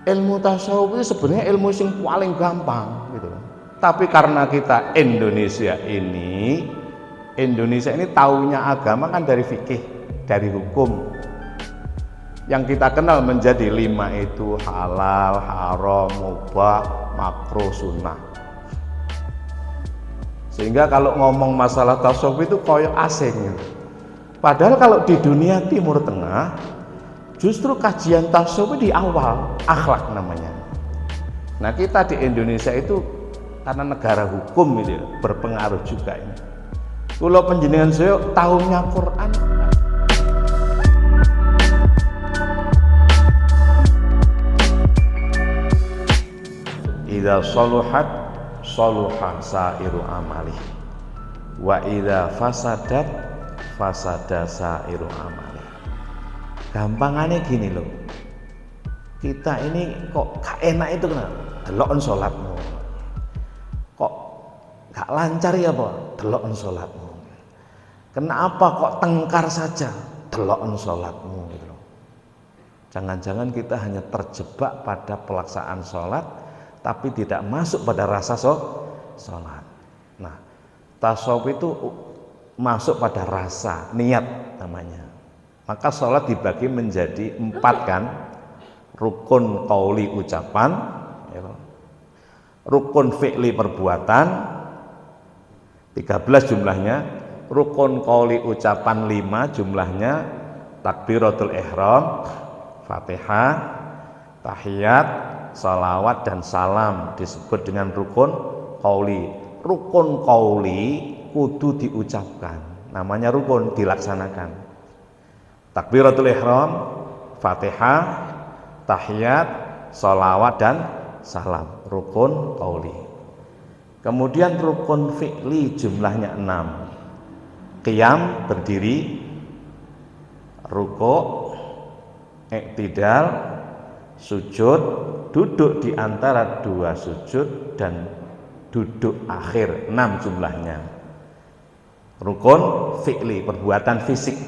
ilmu tasawuf itu sebenarnya ilmu yang paling gampang gitu. Tapi karena kita Indonesia ini taunya agama kan dari fikih, dari hukum. Yang kita kenal menjadi 5 itu halal, haram, mubah, makruh, sunnah. Sehingga kalau ngomong masalah tasawuf itu koyo asing gitu. Padahal kalau di dunia Timur Tengah justru kajian tasawuf di awal, akhlak namanya. Nah kita di Indonesia itu karena negara hukum ini berpengaruh juga ini. Kalau penjenengan saya tahunya Quran. Idza saluhat saluha sairu amali wa idza fasadat fasada sairu amali. Gampangannya gini loh, kita ini kok gak enak itu kenapa? Delokon sholatmu. Kok gak lancar ya apa? Delokon sholatmu. Kenapa kok tengkar saja? Delokon sholatmu gitu loh. Jangan-jangan kita hanya terjebak pada pelaksanaan sholat tapi tidak masuk pada rasa sholat. Nah, tasawuf itu masuk pada rasa, niat namanya. Maka sholat dibagi menjadi 4 kan, rukun qauli ucapan, rukun fi'li perbuatan 13 jumlahnya, rukun qauli ucapan 5 jumlahnya, takbiratul ihram, Fatihah, tahiyat, salawat dan salam disebut dengan rukun qauli. Rukun qauli kudu diucapkan, namanya rukun, dilaksanakan. Takbiratul ihram, Fatihah, tahiyat, salawat dan salam, rukun qauli. Kemudian rukun fi'li jumlahnya 6. Qiyam, berdiri, ruku', iktidal, sujud, duduk di antara 2 sujud dan duduk akhir, 6 jumlahnya. Rukun fi'li, perbuatan fisik.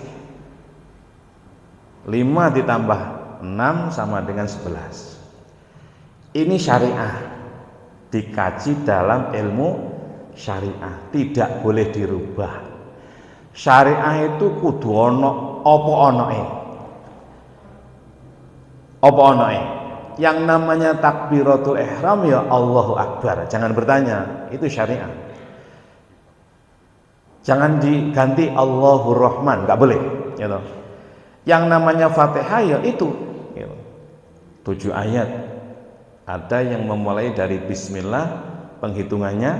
5 ditambah 6 sama dengan 11. Ini syariah, dikaji dalam ilmu syariah, tidak boleh dirubah. Syariah itu kudu ono apa onoe. Apa onoe? Yang namanya takbiratul ihram ya Allahu Akbar. Jangan bertanya, itu syariat. Jangan diganti Allahur Rahman, nggak boleh. Gitu. Yang namanya Fatihah ya itu, gitu. 7 ayat. Ada yang memulai dari Bismillah penghitungannya,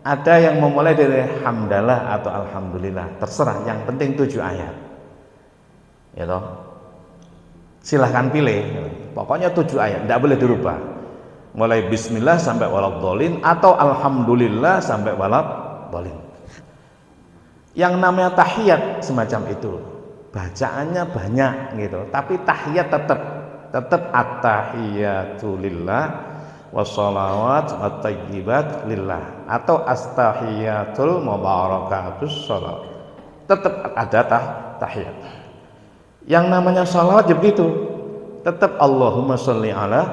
ada yang memulai dari Hamdalah atau Alhamdulillah. Terserah, yang penting 7 ayat. Gitu. Silahkan pilih, pokoknya 7 ayat, tidak boleh dirubah. Mulai Bismillah sampai waladhdallin atau Alhamdulillah sampai waladhdallin. Yang namanya tahiyat semacam itu, bacaannya banyak gitu, tapi tahiyat tetap at-tahiyatu lillah wassalawat wat-thayyibat lillah atau astahiyatul mubarakatus shalawat. Tetap ada tahiyat. Yang namanya salawat ya begitu, tetap Allahumma sholli ala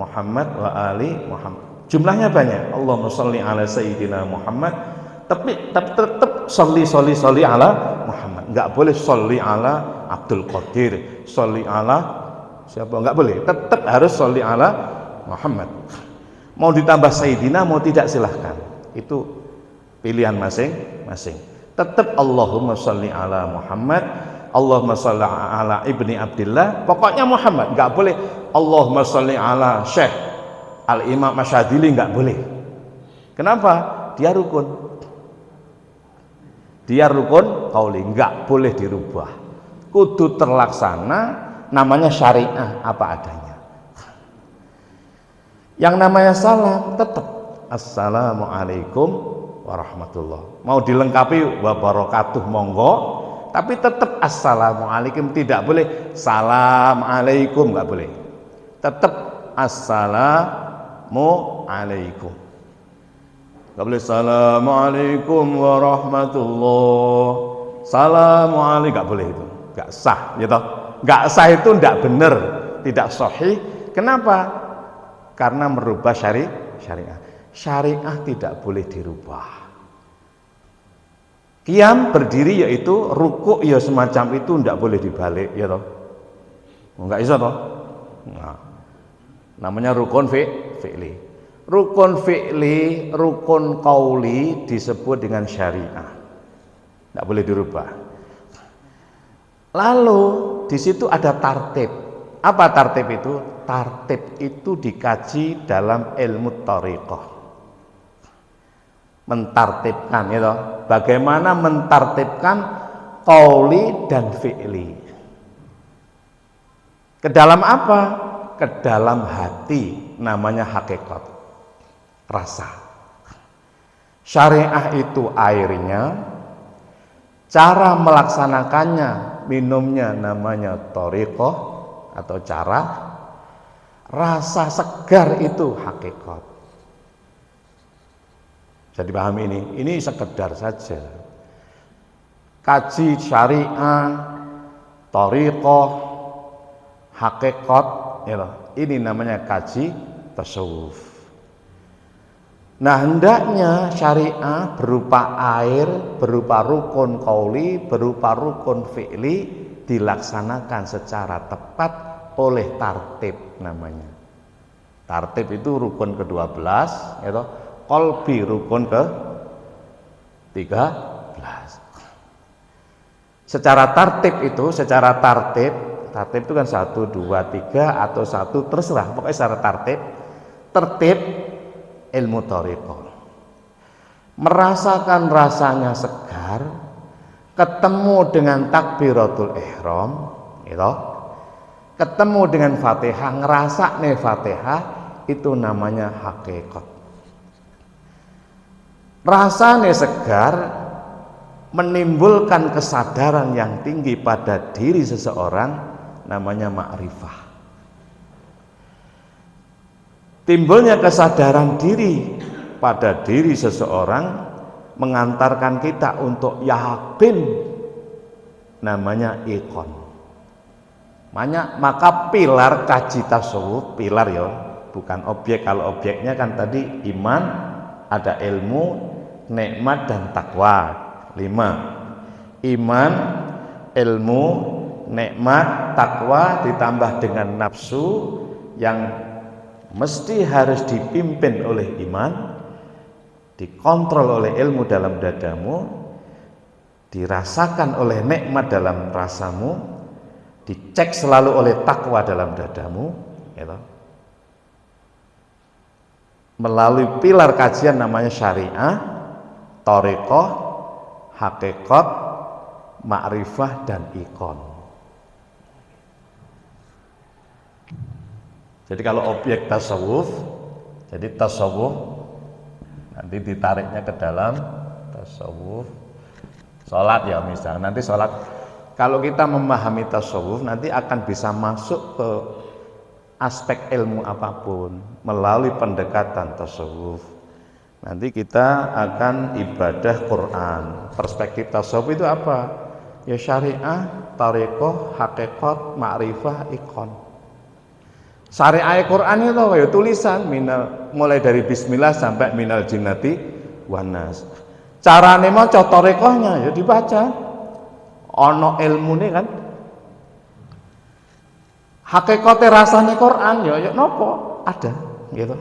Muhammad wa ali Muhammad. Jumlahnya banyak. Allahumma sholli ala sayyidina Muhammad, tapi tetap sholli ala Muhammad. Enggak boleh sholli ala Abdul Qadir, sholli ala siapa, enggak boleh. Tetap harus sholli ala Muhammad. Mau ditambah sayyidina mau tidak silahkan. Itu pilihan masing-masing. Tetap Allahumma sholli ala Muhammad, Allahumma sholli ala ibni Abdillah, pokoknya Muhammad. Enggak boleh Allahumma sholli ala Syekh Al-Imam Asyadili, enggak boleh. Kenapa? Dia rukun qauli, enggak boleh dirubah, kudu terlaksana, namanya syariah apa adanya. Yang namanya salam tetap assalamualaikum warahmatullah. Mau dilengkapi wabarakatuh monggo, tapi tetap assalamualaikum, tidak boleh salam alaikum, nggak boleh, tetap assalamualaikum, nggak boleh assalamualaikum warahmatullah, assalamualaikum, nggak boleh, itu nggak sah gitu. Nggak sah itu nggak benar, tidak sahih, Kenapa? Karena merubah syariah. Syariah tidak boleh dirubah. Qiyam berdiri yaitu rukuk ya semacam itu tidak boleh dibalik ya toh. Enggak iso toh. Nah, namanya rukun fi'li. Rukun fi'li, rukun qauli disebut dengan syariah. Tidak boleh dirubah. Lalu di situ ada tartib. Apa tartib itu? Tartib itu dikaji dalam ilmu thariqah. Mentartibkan gitu. Bagaimana mentartibkan qauli dan fi'li. Ke dalam apa? Ke dalam hati, namanya hakikat. Rasa. Syariah itu airnya, cara melaksanakannya, minumnya namanya thariqah atau cara. Rasa segar itu hakikat. Bisa dipahami ini sekedar saja. Kaji syariah, thariqah, hakikat, ya, ini namanya kaji tasawuf. Nah, hendaknya syariah berupa air, berupa rukun qauli, berupa rukun fi'li dilaksanakan secara tepat oleh tartib namanya. Tartib itu rukun ke-12, ya, qalbi rukun ke-13. Secara tartib itu, tartib itu kan 1, 2, 3 atau 1 terserah, pokoknya secara tertib ilmu thariqah. Merasakan rasanya segar, ketemu dengan takbiratul ihram, gitu. Ketemu dengan Fatihah, ngerasakne Fatihah, itu namanya hakikat. Rasanya segar menimbulkan kesadaran yang tinggi pada diri seseorang, namanya ma'rifah. Timbulnya kesadaran diri pada diri seseorang mengantarkan kita untuk yakin, namanya iqon. Maka pilar kaji tasawuf, pilar ya, bukan objek. Kalau objeknya kan tadi iman, ada ilmu, nikmat dan takwa. 5. Iman, ilmu, nikmat, takwa ditambah dengan nafsu yang mesti harus dipimpin oleh iman, dikontrol oleh ilmu dalam dadamu, dirasakan oleh nikmat dalam rasamu, dicek selalu oleh takwa dalam dadamu, gitu. Melalui pilar kajian namanya syariah, thariqah, hakikat, ma'rifah dan iqon. Jadi kalau objek tasawuf, jadi tasawuf nanti ditariknya ke dalam tasawuf. Sholat ya misalnya, nanti sholat. Kalau kita memahami tasawuf nanti akan bisa masuk ke aspek ilmu apapun melalui pendekatan tasawuf. Nanti kita akan ibadah Quran. Perspektif tasawuf itu apa? Ya syariah, thariqah, hakikat, ma'rifah, iqon. Syariah Quran itu ya tulisan mulai dari bismillah sampai minal jinnati wan nas. Carane maca thariqahnya ya dibaca. Ono ilmune kan. Hakikate rasane Quran ya nopo? Ada gitu.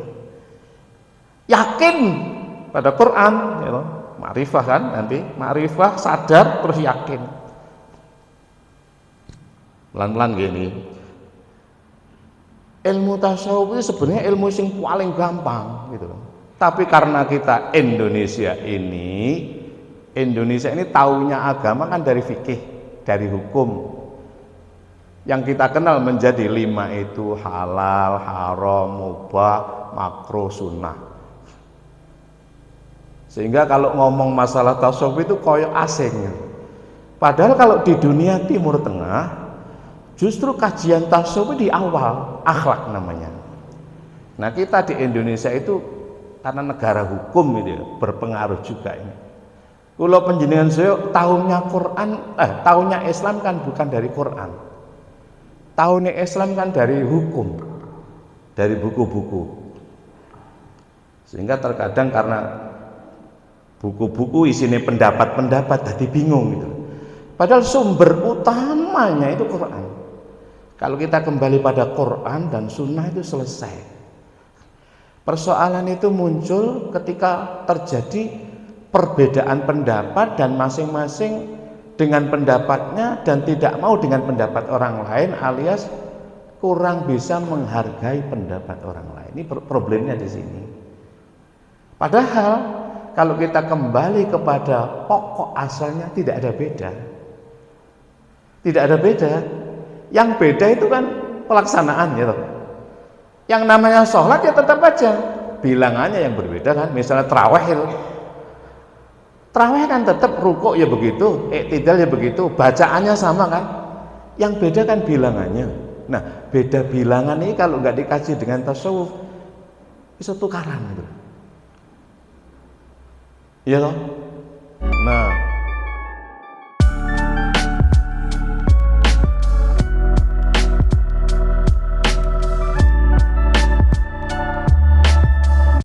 Yakin pada Quran gitu. Ma'rifah kan nanti, ma'rifah sadar terus yakin. Pelan-pelan gini. Ilmu tasawuf itu sebenarnya ilmu yang paling gampang gitu. Tapi karena kita Indonesia ini taunya agama kan dari fikih, dari hukum. Yang kita kenal menjadi 5 itu halal, haram, mubah, makruh, sunnah. Sehingga kalau ngomong masalah tasawuf itu koyo asing. Padahal kalau di dunia Timur Tengah justru kajian tasawuf di awal, akhlak namanya. Nah kita di Indonesia itu karena negara hukum itu berpengaruh juga ini. Kalau penjenengan saya tahunnya Islam kan bukan dari Quran. Tahunnya Islam kan dari hukum. dari buku-buku. Sehingga terkadang karena buku-buku isinya pendapat-pendapat jadi bingung gitu. Padahal sumber utamanya itu Quran. Kalau kita kembali pada Quran dan Sunnah itu selesai. Persoalan itu muncul ketika terjadi perbedaan pendapat dan masing-masing dengan pendapatnya dan tidak mau dengan pendapat orang lain, alias kurang bisa menghargai pendapat orang lain. Ini problemnya di sini. Padahal kalau kita kembali kepada pokok asalnya tidak ada beda. Tidak ada beda. Yang beda itu kan pelaksanaan gitu. Yang namanya sholat ya tetap aja bilangannya yang berbeda kan. Misalnya tarawih itu. Tarawih kan tetap rukuk ya begitu, iktidal ya begitu, bacaannya sama kan. Yang beda kan bilangannya. Nah, beda bilangan ini kalau nggak dikaji dengan tasawuf bisa tukaran gitu. Iya toh? Nah,